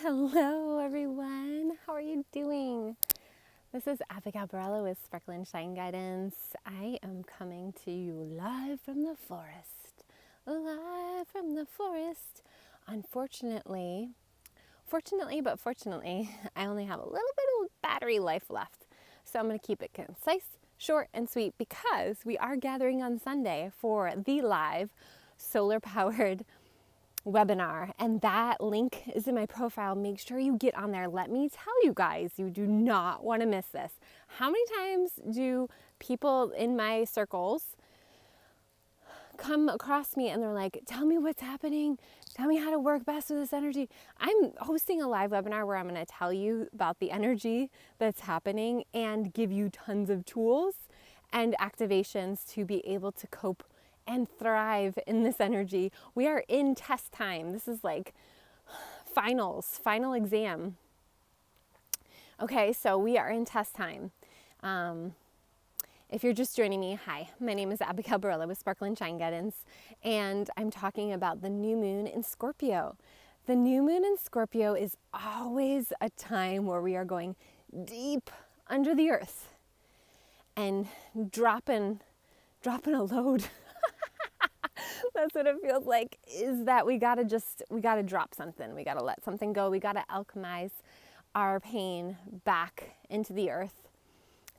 Hello everyone, how are you doing? This is Abigail Barella with Sparkle and Shine Guidance. I am coming to you live from the forest. Live from the forest. Unfortunately, fortunately, I only have a little bit of battery life left. So I'm going to keep it concise, short, and sweet because we are gathering on Sunday for the live solar-powered webinar, and that link is in my profile. Make sure you get on there. Let me tell you guys, you do not want to miss this. How many times do people in my circles come across me and they're like, tell me what's happening, tell me how to work best with this energy? I'm hosting a live webinar where I'm going to tell you about the energy that's happening and give you tons of tools and activations to be able to cope and thrive in this energy. We are in test time. This is like final exam. Okay, so we are in test time. If you're just joining me, hi, my name is Abigail Barella with Sparkle and Shine Guidance, and I'm talking about the new moon in Scorpio. The new moon in Scorpio is always a time where we are going deep under the earth and dropping a load. That's what it feels like, is that we gotta drop something. We gotta let something go. We gotta alchemize our pain back into the earth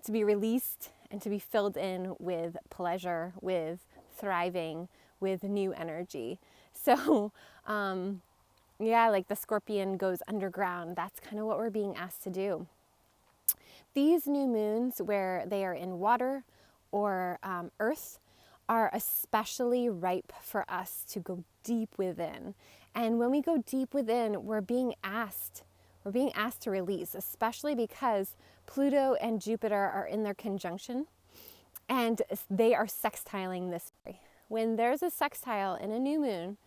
to be released and to be filled in with pleasure, with thriving, with new energy. So, like the scorpion goes underground. That's kind of what we're being asked to do. These new moons, where they are in water or earth, are especially ripe for us to go deep within. And when we go deep within, we're being asked to release, especially because Pluto and Jupiter are in their conjunction and they are sextiling this way. When there's a sextile in a new moon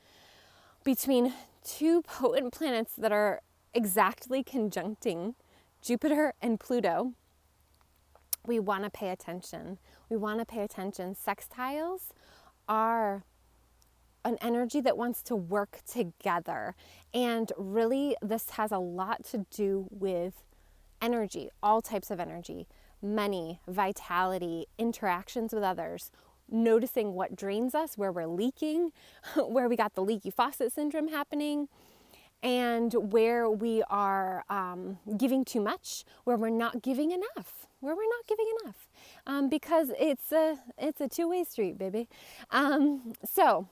between two potent planets that are exactly conjuncting Jupiter and Pluto, we want to pay attention. Sextiles are an energy that wants to work together. And really, this has a lot to do with energy, all types of energy, money, vitality, interactions with others, noticing what drains us, where we're leaking, where we got the leaky faucet syndrome happening, and where we are giving too much, where we're not giving enough. Because it's a two-way street, baby. So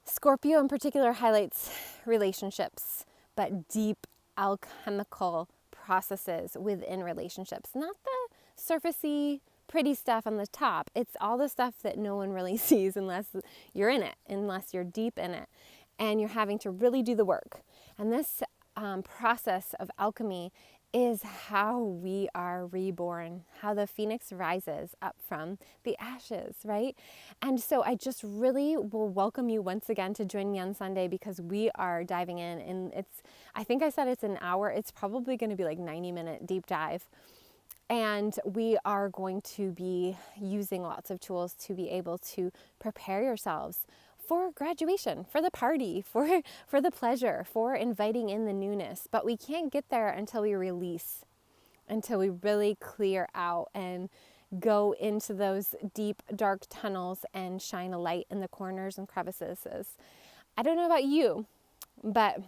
Scorpio in particular highlights relationships, but deep alchemical processes within relationships. Not the surfacey, pretty stuff on the top. It's all the stuff that no one really sees unless you're in it, unless you're deep in it, and you're having to really do the work. And this process of alchemy is how we are reborn, how the phoenix rises up from the ashes, right? And so I just really will welcome you once again to join me on Sunday, because we are diving in, and I think I said it's an hour. It's probably going to be like 90-minute deep dive. And we are going to be using lots of tools to be able to prepare yourselves for graduation, for the party, for the pleasure, for inviting in the newness. But we can't get there until we release, until we really clear out and go into those deep, dark tunnels and shine a light in the corners and crevices. I don't know about you, but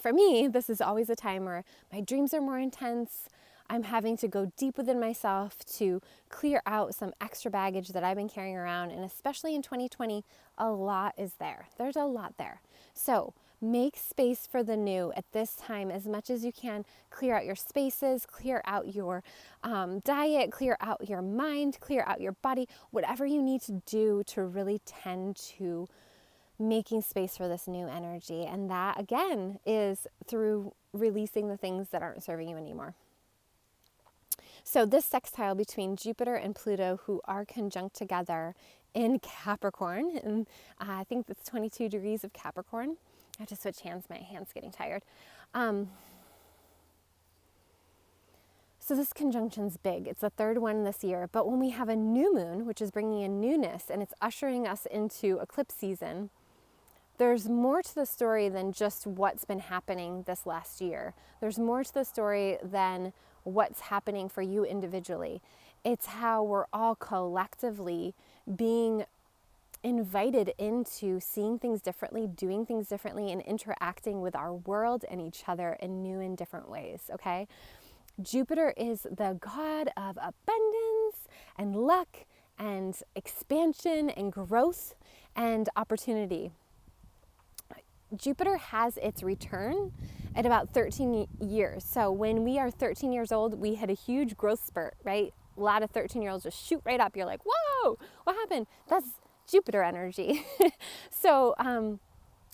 for me, this is always a time where my dreams are more intense. I'm having to go deep within myself to clear out some extra baggage that I've been carrying around. And especially in 2020, a lot is there. There's a lot there. So make space for the new at this time as much as you can. Clear out your spaces, clear out your diet, clear out your mind, clear out your body, whatever you need to do to really tend to making space for this new energy. And that, again, is through releasing the things that aren't serving you anymore. So this sextile between Jupiter and Pluto, who are conjunct together in Capricorn, and I think that's 22 degrees of Capricorn. I have to switch hands. My hand's getting tired. So this conjunction's big. It's the third one this year. But when we have a new moon, which is bringing in newness, and it's ushering us into eclipse season, there's more to the story than just what's been happening this last year. There's more to the story than what's happening for you individually. It's how we're all collectively being invited into seeing things differently, doing things differently, and interacting with our world and each other in new and different ways, okay? Jupiter is the god of abundance and luck and expansion and growth and opportunity. Jupiter has its return at about 13 years. So when we are 13 years old, we hit a huge growth spurt, right? A lot of 13-year-olds just shoot right up. You're like, whoa, what happened? That's Jupiter energy. So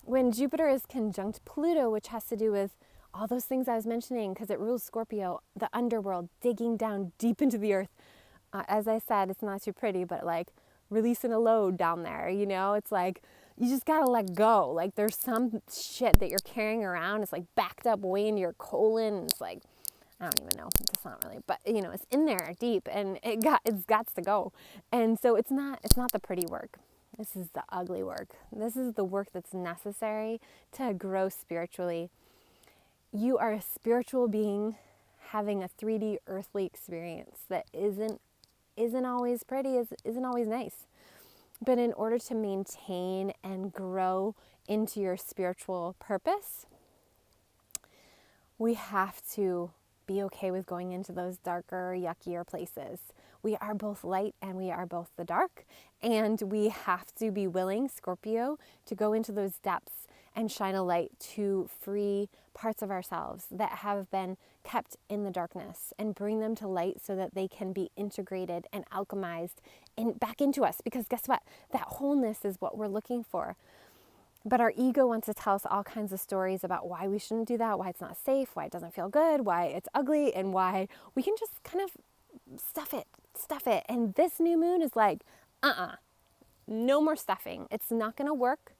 when Jupiter is conjunct Pluto, which has to do with all those things I was mentioning, because it rules Scorpio, the underworld, digging down deep into the earth. As I said, it's not too pretty, but like releasing a load down there, you know? It's like, you just gotta let go. Like there's some shit that you're carrying around. It's like backed up way into your colon. It's like, I don't even know. It's not really, but you know, it's in there deep, and it's got to go. And so it's not the pretty work. This is the ugly work. This is the work that's necessary to grow spiritually. You are a spiritual being having a 3D earthly experience that isn't always pretty, isn't always nice. But in order to maintain and grow into your spiritual purpose, we have to be okay with going into those darker, yuckier places. We are both light and we are both the dark. And we have to be willing, Scorpio, to go into those depths and shine a light to free parts of ourselves that have been kept in the darkness and bring them to light so that they can be integrated and alchemized back into us. Because guess what? That wholeness is what we're looking for. But our ego wants to tell us all kinds of stories about why we shouldn't do that, why it's not safe, why it doesn't feel good, why it's ugly, and why we can just kind of stuff it. And this new moon is like, no more stuffing. It's not going to work.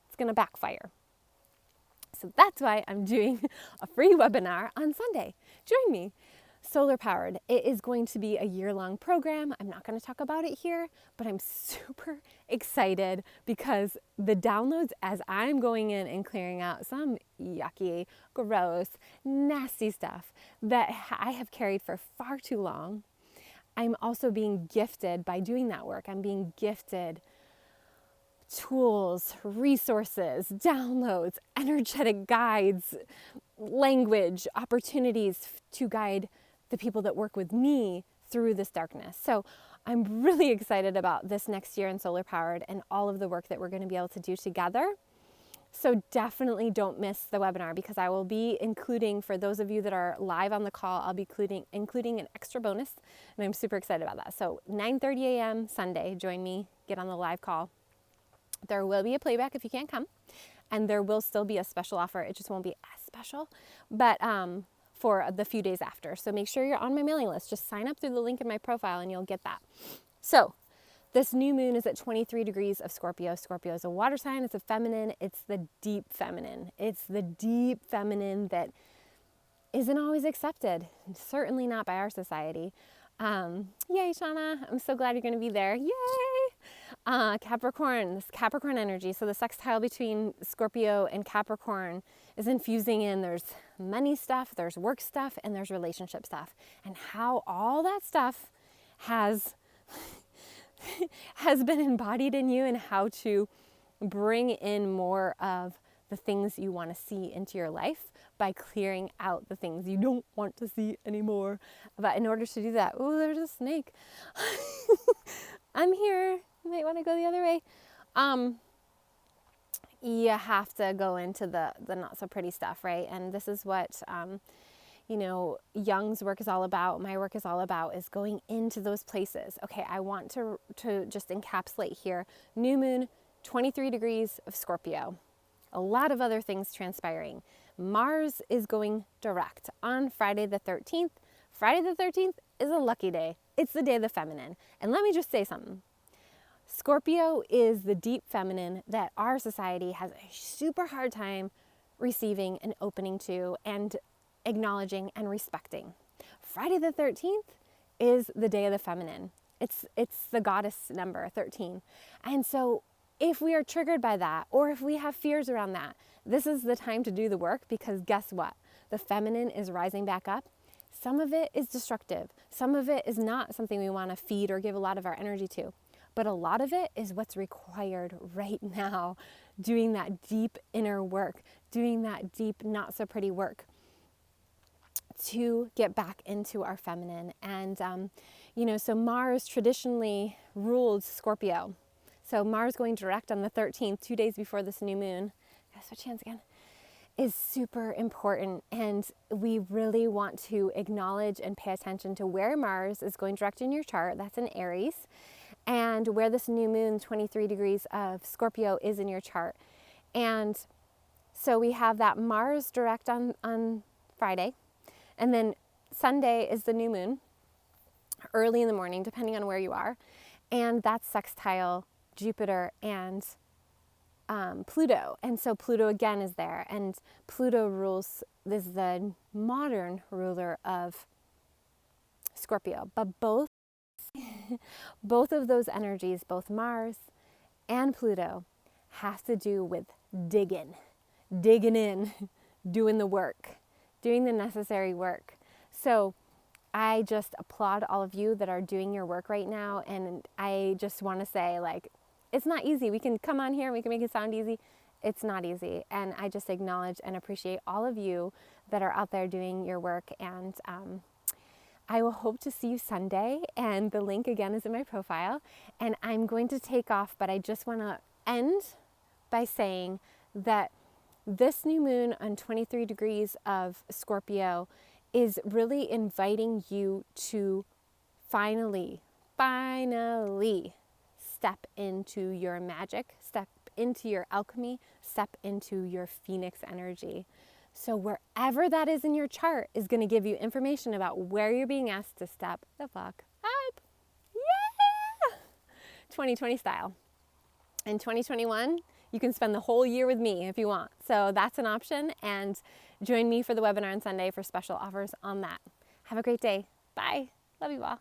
It's going to backfire. So that's why I'm doing a free webinar on Sunday. Join me. Solar powered. It is going to be a year-long program. I'm not going to talk about it here, but I'm super excited because the downloads as I'm going in and clearing out some yucky, gross, nasty stuff that I have carried for far too long. I'm also being gifted by doing that work. I'm being gifted tools, resources, downloads, energetic guides, language, opportunities to guide the people that work with me through this darkness. So I'm really excited about this next year in Solar Powered and all of the work that we're going to be able to do together. So definitely don't miss the webinar, because I will be including, for those of you that are live on the call, I'll be including an extra bonus, and I'm super excited about that. So 9:30 a.m. Sunday, join me, get on the live call. There will be a playback if you can't come, and there will still be a special offer. It just won't be as special, but for the few days after. So make sure you're on my mailing list. Just sign up through the link in my profile and you'll get that. So this new moon is at 23 degrees of Scorpio. Scorpio is a water sign. It's a feminine. It's the deep feminine. It's the deep feminine that isn't always accepted. Certainly not by our society. Yay, Shauna. I'm so glad you're going to be there. Yay! Capricorn, this Capricorn energy. So the sextile between Scorpio and Capricorn is infusing in. There's money stuff, there's work stuff, and there's relationship stuff. And how all that stuff has been embodied in you, and how to bring in more of the things you want to see into your life by clearing out the things you don't want to see anymore. But in order to do that, oh, there's a snake. I'm here. You might want to go the other way. You have to go into the not so pretty stuff, right? And this is what Jung's work is all about. My work is all about, is going into those places. Okay, I want to just encapsulate here. New moon, 23 degrees of Scorpio. A lot of other things transpiring. Mars is going direct on Friday the 13th. Friday the 13th is a lucky day. It's the day of the feminine. And let me just say something. Scorpio is the deep feminine that our society has a super hard time receiving and opening to and acknowledging and respecting. Friday the 13th is the day of the feminine. It's the goddess number 13. And so if we are triggered by that, or if we have fears around that, this is the time to do the work, because guess what? The feminine is rising back up. Some of it is destructive. Some of it is not something we want to feed or give a lot of our energy to. But a lot of it is what's required right now, doing that deep inner work, doing that deep, not so pretty work to get back into our feminine. And, so Mars traditionally ruled Scorpio. So Mars going direct on the 13th, 2 days before this new moon, gotta switch hands again, is super important. And we really want to acknowledge and pay attention to where Mars is going direct in your chart. That's in Aries. And where this new moon, 23 degrees of Scorpio, is in your chart. And so we have that Mars direct on Friday. And then Sunday is the new moon, early in the morning, depending on where you are. And that's sextile Jupiter and Pluto. And so Pluto again is there. And Pluto is the modern ruler of Scorpio. But both of those energies, both Mars and Pluto, have to do with digging in, doing the work, doing the necessary work. So I just applaud all of you that are doing your work right now. And I just want to say, it's not easy. We can come on here and we can make it sound easy. It's not easy. And I just acknowledge and appreciate all of you that are out there doing your work. And I will hope to see you Sunday. And the link again is in my profile. And I'm going to take off, but I just want to end by saying that this new moon on 23 degrees of Scorpio is really inviting you to finally step into your magic, step into your alchemy, step into your phoenix energy. So wherever that is in your chart is going to give you information about where you're being asked to step the fuck up. Yeah! 2020 style. In 2021, you can spend the whole year with me if you want. So that's an option. And join me for the webinar on Sunday for special offers on that. Have a great day. Bye. Love you all.